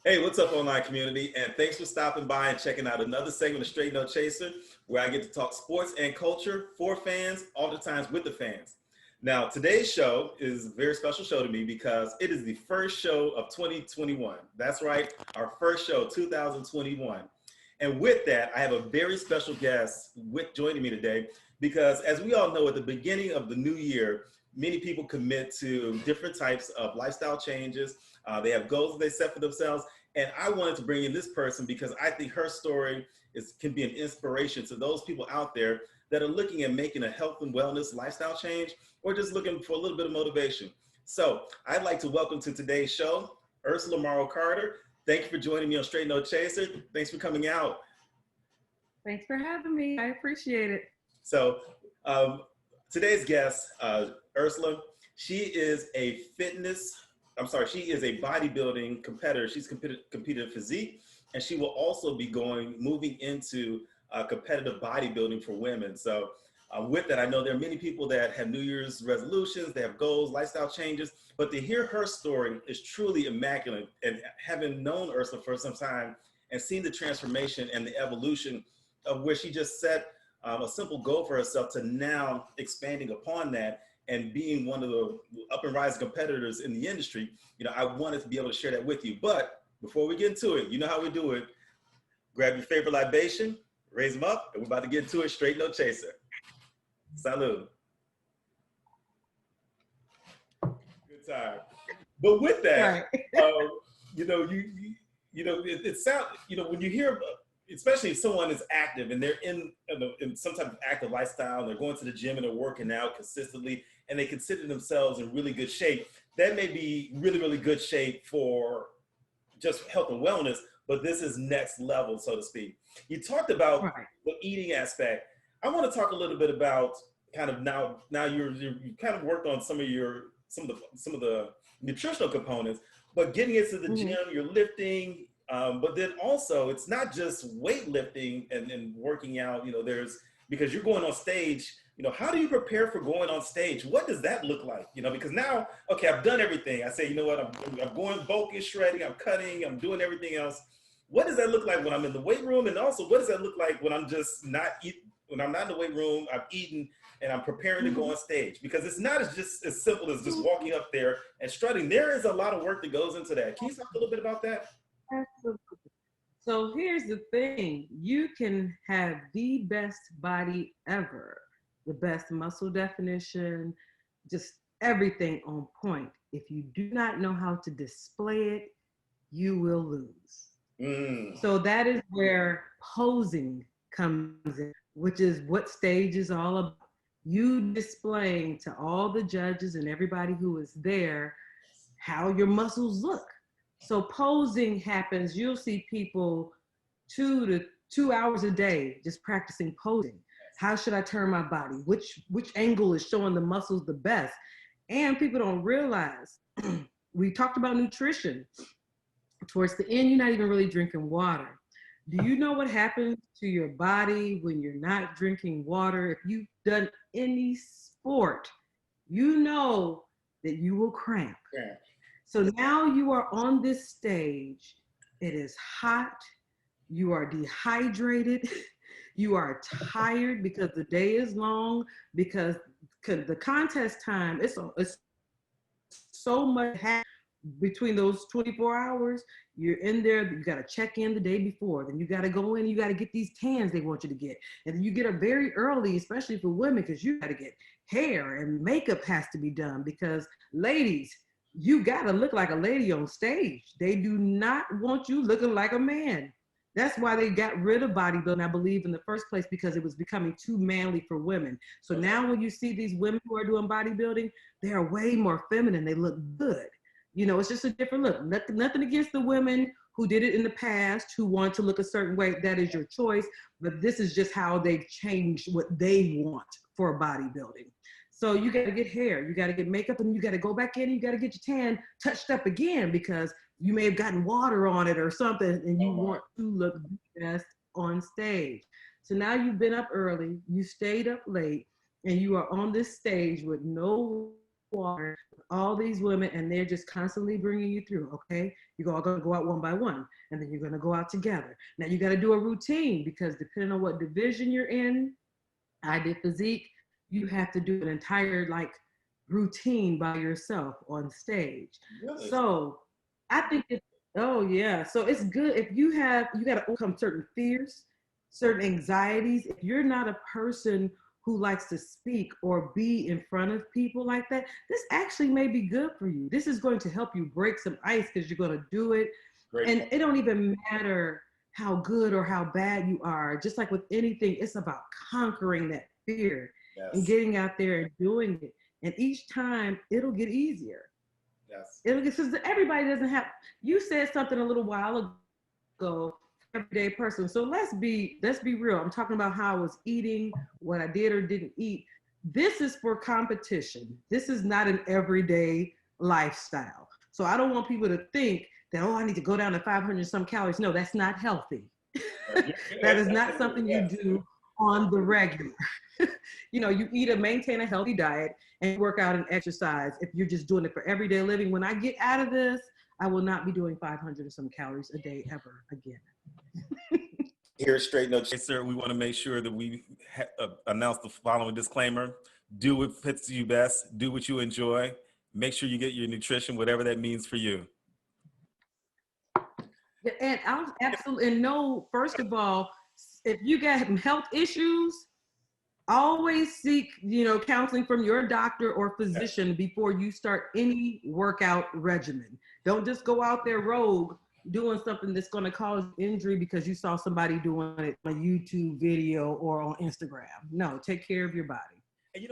Hey, what's up, online community? And thanks for stopping by and checking out another segment of Straight No Chaser, where I get to talk sports and culture for fans, all the times with the fans. Now, today's show is a very special show to me because it is the first show of 2021. That's right, our first show, 2021. And with that, I have a very special guest with joining me today because, as we all know, at the beginning of the new year, many people commit to different types of lifestyle changes. They have goals that they set for themselves. And I wanted to bring in this person because I think her story can be an inspiration to those people out there that are looking at making a health and wellness lifestyle change or just looking for a little bit of motivation. So I'd like to welcome to today's show, Ursula Carter. Thank you for joining me on Straight No Chaser. Thanks for coming out. Thanks for having me. I appreciate it. So today's guest, Ursula, she is a she is a bodybuilding competitor. She's competed in physique, and she will also be moving into competitive bodybuilding for women. So with that, I know there are many people that have New Year's resolutions, they have goals, lifestyle changes, but to hear her story is truly immaculate. And having known Ursula for some time and seen the transformation and the evolution of where she just set a simple goal for herself to now expanding upon that and being one of the up and rising competitors in the industry, I wanted to be able to share that with you. But before we get into it, you know how we do it. Grab your favorite libation, raise them up, and we're about to get into it. Straight No Chaser. Salud. Good time. But with that, right. It sounds, when you hear, especially if someone is active and they're in some type of active lifestyle, and they're going to the gym and they're working out consistently, and they consider themselves in really good shape, that may be really, really good shape for just health and wellness, but this is next level, so to speak. You talked about right. The eating aspect. I want to talk a little bit about kind of now you kind of worked on some of the nutritional components, but getting into the gym, you're lifting, but then also it's not just weightlifting and working out, because you're going on stage, how do you prepare for going on stage? What does that look like? Because now, okay, I've done everything. I say, you know what, I'm going bulking, shredding, I'm cutting, I'm doing everything else. What does that look like when I'm in the weight room? And also, what does that look like when I'm just when I'm not in the weight room, I'm eating and I'm preparing to go on stage? Because it's not as simple as just walking up there and strutting. There is a lot of work that goes into that. Can you talk a little bit about that? Absolutely. So here's the thing. You can have the best body ever, the best muscle definition, just everything on point. If you do not know how to display it, you will lose. So that is where posing comes in, which is what stage is all about. You displaying to all the judges and everybody who is there how your muscles look. So posing happens, you'll see people 2 to 2 hours a day just practicing posing. How should I turn my body? Which angle is showing the muscles the best? And people don't realize, we talked about nutrition. Towards the end, you're not even really drinking water. Do you know what happens to your body when you're not drinking water? If you've done any sport, you know that you will cramp. Yeah. So now you are on this stage. It is hot. You are dehydrated. You are tired because the day is long, because the contest time, it's so much between those 24 hours. You're in there, you got to check in the day before, then you got to go in, you got to get these tans they want you to get. And then you get up very early, especially for women, because you got to get hair and makeup has to be done, because ladies, you got to look like a lady on stage. They do not want you looking like a man. That's why they got rid of bodybuilding, I believe, in the first place, because it was becoming too manly for women. So now when you see these women who are doing bodybuilding, they are way more feminine. They look good. It's just a different look. Nothing against the women who did it in the past, who want to look a certain way. That is your choice. But this is just how they've changed what they want for bodybuilding. So you got to get hair, you got to get makeup, and you got to go back in and you got to get your tan touched up again, because you may have gotten water on it or something, and you want to look best on stage. So now you've been up early, you stayed up late, and you are on this stage with no water with all these women, and they're just constantly bringing you through. Okay, you're all going to go out one by one, and then you're going to go out together. Now you got to do a routine, because depending on what division you're in, I did physique, you have to do an entire like routine by yourself on stage. Really? So I think it's, oh yeah, so it's good if you got to overcome certain fears, certain anxieties. If you're not a person who likes to speak or be in front of people like that, this actually may be good for you. This is going to help you break some ice, because you're going to do it. Great. And it don't even matter how good or how bad you are. Just like with anything, it's about conquering that fear. Yes. And getting out there and doing it. And each time it'll get easier. Yes. It'll get, because everybody doesn't have, you said something a little while ago, everyday person. So let's be real. I'm talking about how I was eating, what I did or didn't eat. This is for competition. This is not an everyday lifestyle. So I don't want people to think that, oh, I need to go down to 500 some calories. No, that's not healthy. That is not something you do on the regular. You know, you maintain a healthy diet and work out and exercise if you're just doing it for everyday living. When I get out of this, I will not be doing 500 or some calories a day ever again. Here at Str8 No Chaser, we want to make sure that we announce the following disclaimer. Do what fits you best. Do what you enjoy. Make sure you get your nutrition, whatever that means for you. And I'll absolutely know, first of all, if you got health issues, always seek, counseling from your doctor or physician before you start any workout regimen. Don't just go out there rogue doing something that's going to cause injury because you saw somebody doing it on a YouTube video or on Instagram. No, take care of your body. And